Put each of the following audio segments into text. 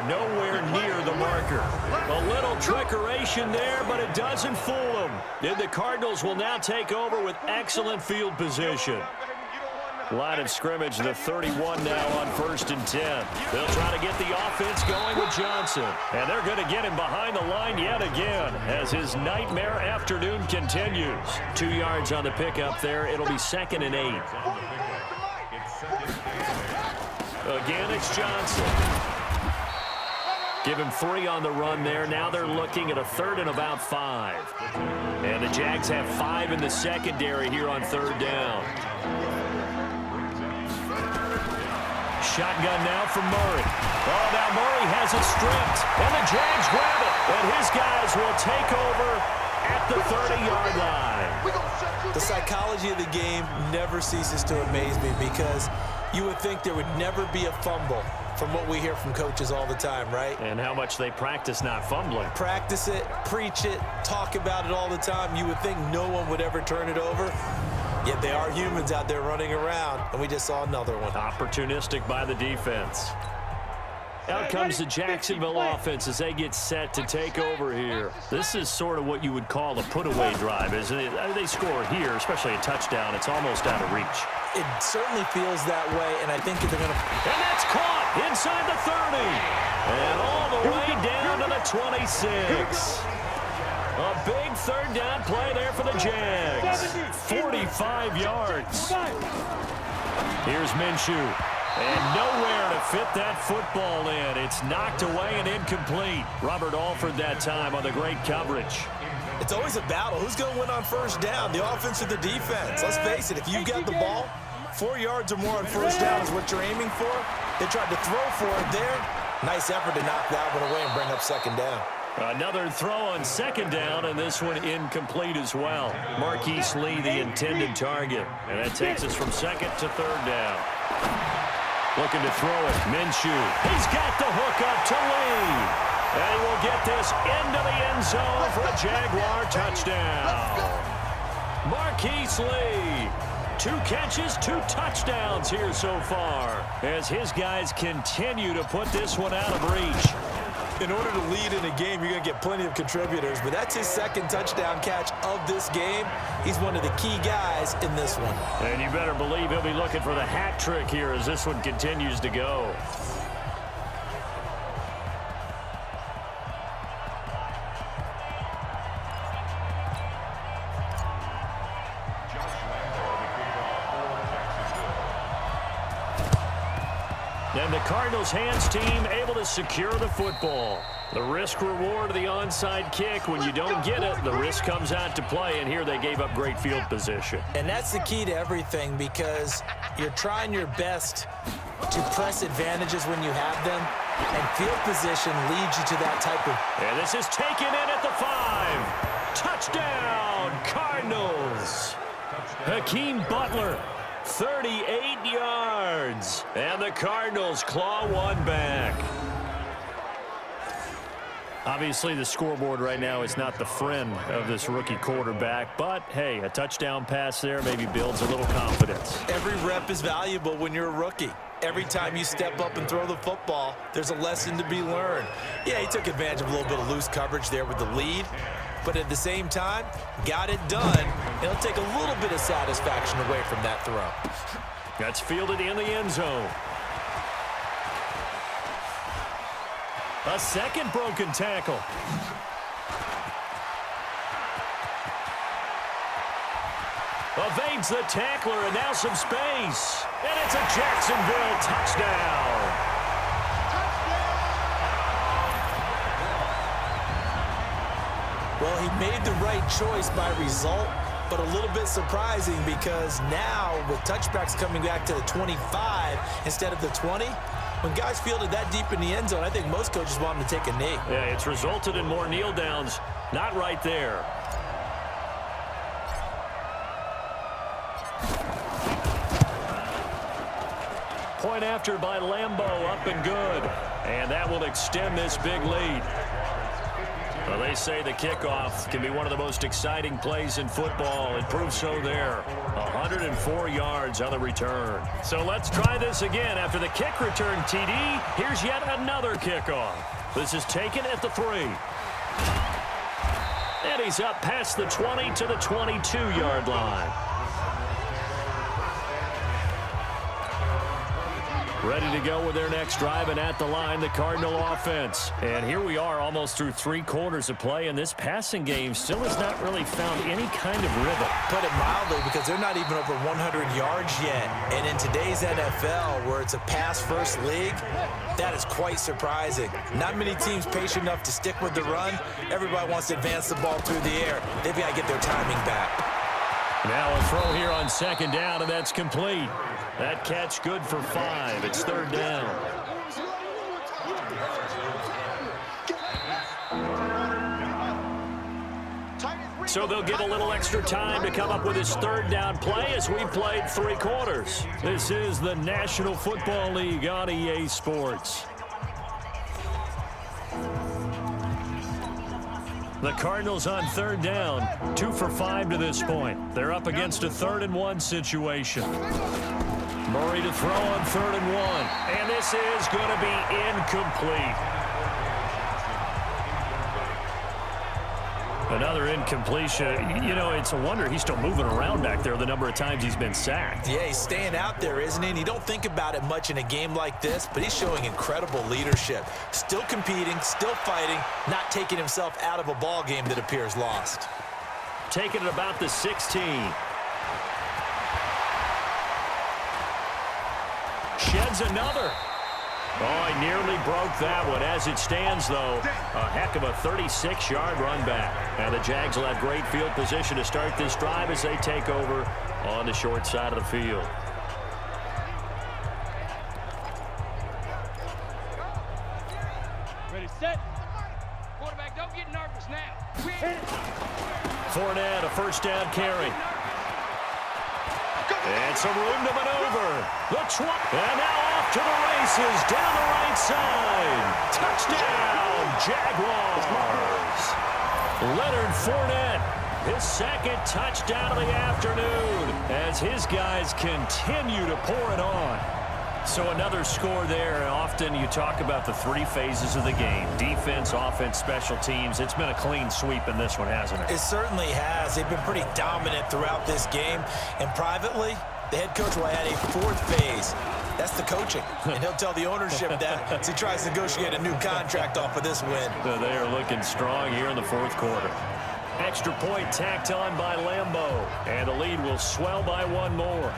nowhere near the marker. A little trickeration there, but it doesn't fool them. And the Cardinals will now take over with excellent field position. Line of scrimmage, the 31 now on 1st and 10. They'll try to get the offense going with Johnson. And they're going to get him behind the line yet again as his nightmare afternoon continues. 2 yards on the pickup there. It'll be 2nd and 8. Again, it's Johnson. Give him 3 on the run there. Now they're looking at a 3rd and about 5. And the Jags have 5 in the secondary here on 3rd down. Shotgun now from Murray. Oh, now Murray has it stripped. And the Jags grab it. And his guys will take over at the 30-yard line. The psychology of the game never ceases to amaze me because you would think there would never be a fumble from what we hear from coaches all the time, right? And how much they practice not fumbling. Practice it, preach it, talk about it all the time. You would think no one would ever turn it over. Yet they are humans out there running around, and we just saw another one. Opportunistic by the defense. Out comes the Jacksonville offense as they get set to take over here. This is sort of what you would call a put-away drive, isn't it? They score here, especially a touchdown. It's almost out of reach. It certainly feels that way, and I think they're going to... And that's caught inside the 30. And all the way down to the 26. A big 3rd down play there for the Jags. 45 yards. Here's Minshew. And nowhere to fit that football in. It's knocked away and incomplete. Robert Alford that time on the great coverage. It's always a battle. Who's going to win on 1st down, the offense or the defense? Let's face it, if you've got the ball, 4 yards or more on 1st down is what you're aiming for. They tried to throw for it there. Nice effort to knock that one away and bring up 2nd down. Another throw on 2nd down, and this one incomplete as well. Marquise Lee, the intended target. And that takes us from 2nd to 3rd down. Looking to throw it. Minshew. He's got the hook up to Lee. And he will get this into the end zone for a Jaguar touchdown. Marquise Lee. 2 catches, 2 touchdowns here so far as his guys continue to put this one out of reach. In order to lead in a game, you're going to get plenty of contributors, but that's his 2nd touchdown catch of this game. He's one of the key guys in this one. And you better believe he'll be looking for the hat trick here as this one continues to go. And the Cardinals hands team able to secure the football. The risk reward of the onside kick. When you don't get it, the risk comes out to play, and here they gave up great field position. And that's the key to everything because you're trying your best to press advantages when you have them, and field position leads you to that type of... And this is taken in at the 5. Touchdown, Cardinals. Hakeem Butler. 38 yards. And the Cardinals claw one back. Obviously, the scoreboard right now is not the friend of this rookie quarterback. But, hey, a touchdown pass there maybe builds a little confidence. Every rep is valuable when you're a rookie. Every time you step up and throw the football, there's a lesson to be learned. Yeah, he took advantage of a little bit of loose coverage there with the lead. But at the same time, got it done. It'll take a little bit of satisfaction away from that throw. That's fielded in the end zone. A 2nd broken tackle. Evades the tackler, and now some space. And it's a Jacksonville touchdown. Well, he made the right choice by result, but a little bit surprising because now with touchbacks coming back to the 25 instead of the 20, when guys fielded that deep in the end zone, I think most coaches want them to take a knee. Yeah, it's resulted in more kneel downs. Not right there. Point after by Lambeau, up and good. And that will extend this big lead. Well, they say the kickoff can be one of the most exciting plays in football. It proves so there. 104 yards on the return. So let's try this again. After the kick return TD, here's yet another kickoff. This is taken at the 3. And he's up past the 20 to the 22-yard line. Ready to go with their next drive, and at the line, the Cardinal offense. And here we are almost through 3 quarters of play, and this passing game still has not really found any kind of rhythm. Put it mildly, because they're not even over 100 yards yet. And in today's NFL, where it's a pass-first league, that is quite surprising. Not many teams patient enough to stick with the run. Everybody wants to advance the ball through the air. They've got to get their timing back. Now a throw here on 2nd down, and that's complete. That catch good for 5. It's 3rd down. So they'll get a little extra time to come up with his 3rd down play as we played 3 quarters. This is the National Football League on EA Sports. The Cardinals on 3rd down, 2 for 5 to this point. They're up against a 3rd and 1 situation. Murray to throw on 3rd and 1. And this is going to be incomplete. Another incompletion. You know, it's a wonder he's still moving around back there the number of times he's been sacked. Yeah, he's staying out there, isn't he? And you don't think about it much in a game like this, but he's showing incredible leadership. Still competing, still fighting, not taking himself out of a ball game that appears lost. Taking it about the 16. Sheds another. Oh, he nearly broke that one. As it stands, though, a heck of a 36-yard run back. And the Jags will have great field position to start this drive as they take over on the short side of the field. Ready, set. Quarterback, don't get nervous now. Fournette, a 1st down carry. And some room to maneuver. And now off to the races down the right side. Touchdown, Jaguars. Leonard Fournette, his 2nd touchdown of the afternoon as his guys continue to pour it on. So another score there. Often you talk about the 3 phases of the game. Defense, offense, special teams. It's been a clean sweep in this one, hasn't it? It certainly has. They've been pretty dominant throughout this game. And privately, the head coach will add a 4th phase. That's the coaching. And he'll tell the ownership that as he tries to negotiate a new contract off of this win. So they are looking strong here in the 4th quarter. Extra point tacked on by Lambeau. And the lead will swell by 1 more.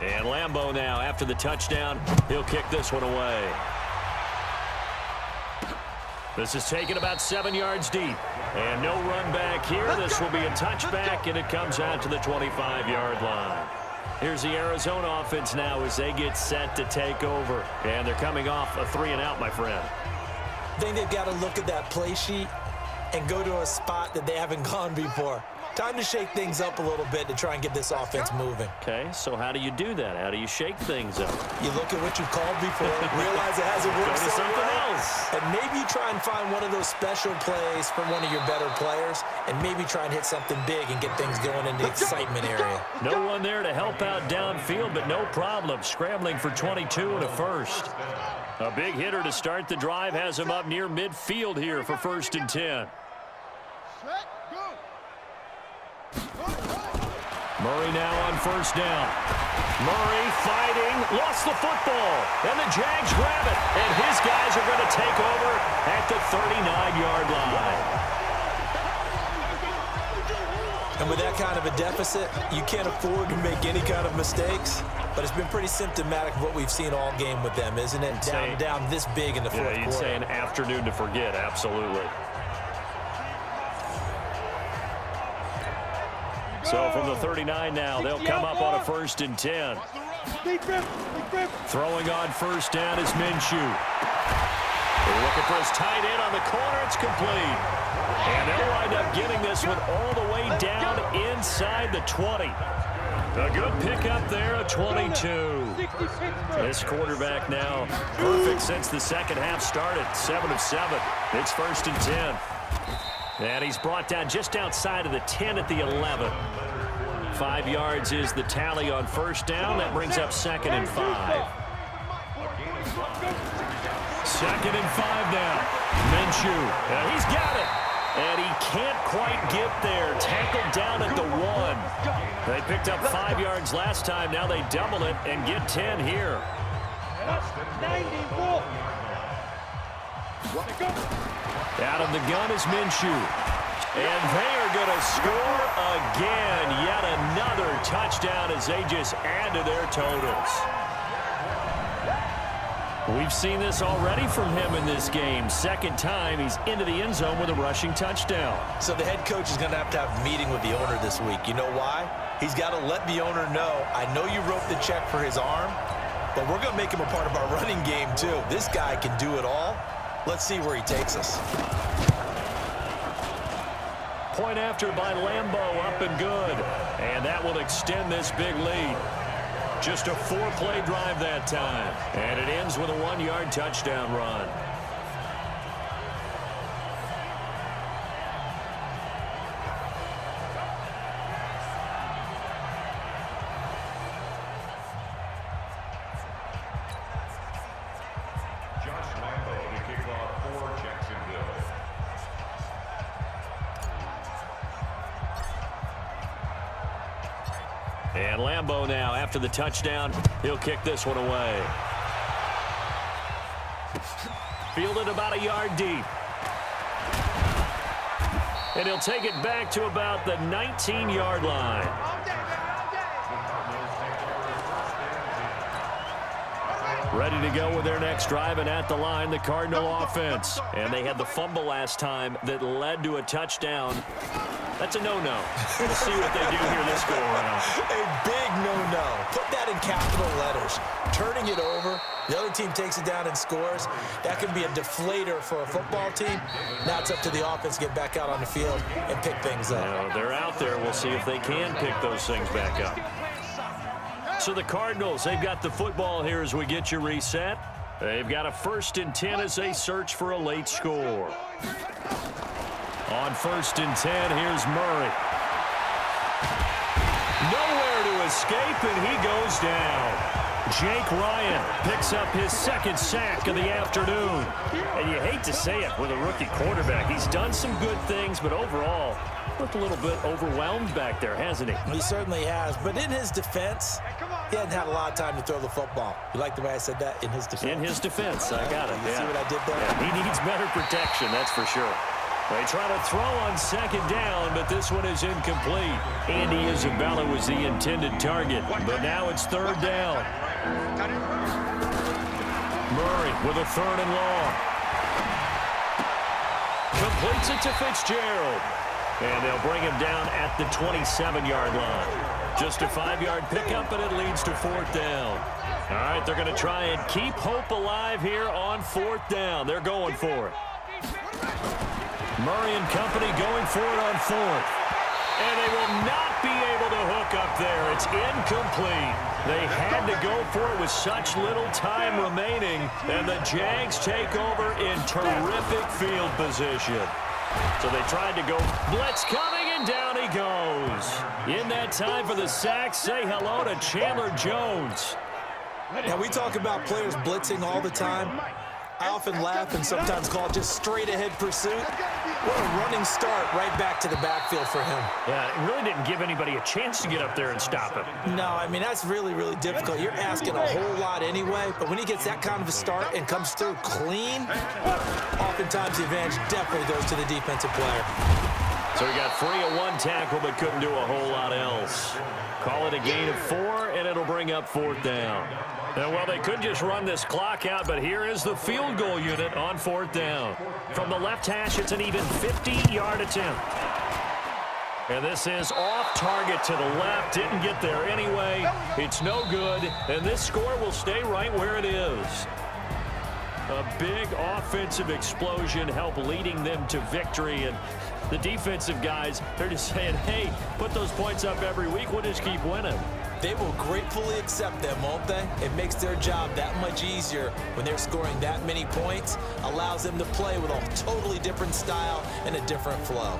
And Lambeau now, after the touchdown, he'll kick this one away. This is taken about 7 yards deep. And no run back here. This will be a touchback, and it comes out to the 25-yard line. Here's the Arizona offense now as they get set to take over. And they're coming off a 3-and-out, my friend. I think they've got to look at that play sheet and go to a spot that they haven't gone before. Time to shake things up a little bit to try and get this offense moving. Okay, so how do you do that? How do you shake things up? You look at what you've called before, realize it hasn't worked Go to so something well, else. and maybe you try and find one of those special plays from one of your better players, and maybe try and hit something big and get things going in the excitement area. No one there to help out downfield, but no problem. Scrambling for 22 and a 1st. A big hitter to start the drive has him up near midfield here for 1st and 10. Murray now on 1st down. Murray fighting, lost the football, and the Jags grab it. And his guys are going to take over at the 39-yard line. And with that kind of a deficit, you can't afford to make any kind of mistakes. But it's been pretty symptomatic of what we've seen all game with them, isn't it? Down this big in the 4th quarter. Yeah, you'd say an afternoon to forget, absolutely. So from the 39 now, they'll come up on a 1st and 10. Throwing on 1st down is Minshew. They're looking for his tight end on the corner. It's complete. And they'll wind up getting this one all the way down inside the 20. A good pickup there, a 22. This quarterback now perfect since the second half started. 7 of 7. It's 1st and 10. And he's brought down just outside of the 10 at the 11. 5 yards is the tally on 1st down. That brings up 2nd and 5. 2nd and 5 now. Minshew. He's got it. And he can't quite get there. Tackled down at the 1. They picked up 5 yards last time. Now they double it and get 10 here. Out of the gun is Minshew. And they are going to score again. Yet another touchdown as they just add to their totals. We've seen this already from him in this game. Second time he's into the end zone with a rushing touchdown. So the head coach is going to have a meeting with the owner this week. You know why? He's got to let the owner know, I know you wrote the check for his arm, but we're going to make him a part of our running game too. This guy can do it all. Let's see where he takes us. Point after by Lambeau, up and good. And that will extend this big lead. Just a 4-play drive that time. And it ends with a 1-yard touchdown run. And Lambeau now, after the touchdown, he'll kick this one away. Fielded about a yard deep. And he'll take it back to about the 19-yard line. Ready to go with their next drive, and at the line, the Cardinal offense. And they had the fumble last time that led to a touchdown. That's a no-no. We'll see what they do here this go-around. A big no-no. Put that in capital letters. Turning it over, the other team takes it down and scores. That can be a deflator for a football team. Now it's up to the offense to get back out on the field and pick things up. Now, they're out there. We'll see if they can pick those things back up. So the Cardinals, they've got the football here as we get you reset. They've got a 1st and 10 as they search for a late score. On 1st and 10, here's Murray. Nowhere to escape, and he goes down. Jake Ryan picks up his 2nd sack of the afternoon. And you hate to say it with a rookie quarterback. He's done some good things, but overall, looked a little bit overwhelmed back there, hasn't he? He certainly has, but in his defense, he hadn't had a lot of time to throw the football. You like the way I said that? In his defense. In his defense, I got it. You see what I did there? Yeah, he needs better protection, that's for sure. They try to throw on 2nd down, but this one is incomplete. Andy Isabella was the intended target, but now it's 3rd down. Murray with a 3rd and long. Completes it to Fitzgerald. And they'll bring him down at the 27-yard line. Just a 5-yard pickup, and it leads to 4th down. All right, they're going to try and keep hope alive here on 4th down. They're going for it. Murray and company going for it on 4th. And they will not be able to hook up there. It's incomplete. They had to go for it with such little time remaining. And the Jags take over in terrific field position. So they tried to go blitz coming, and down he goes. In that time for the sack, say hello to Chandler Jones. Now, we talk about players blitzing all the time. I often laugh and sometimes call it just straight-ahead pursuit. What a running start right back to the backfield for him. Yeah, it really didn't give anybody a chance to get up there and stop him. No, I mean, that's really, really difficult. You're asking a whole lot anyway, but when he gets that kind of a start and comes through clean, oftentimes the advantage definitely goes to the defensive player. So he got free of 1 tackle but couldn't do a whole lot else. Call it a gain of 4, and it'll bring up 4th down. And, well, they could just run this clock out, but here is the field goal unit on 4th down. From the left hash, it's an even 50-yard attempt. And this is off target to the left. Didn't get there anyway. It's no good, and this score will stay right where it is. A big offensive explosion helped leading them to victory. And the defensive guys, they're just saying, hey, put those points up every week. We'll just keep winning. They will gratefully accept them, won't they? It makes their job that much easier when they're scoring that many points. Allows them to play with a totally different style and a different flow.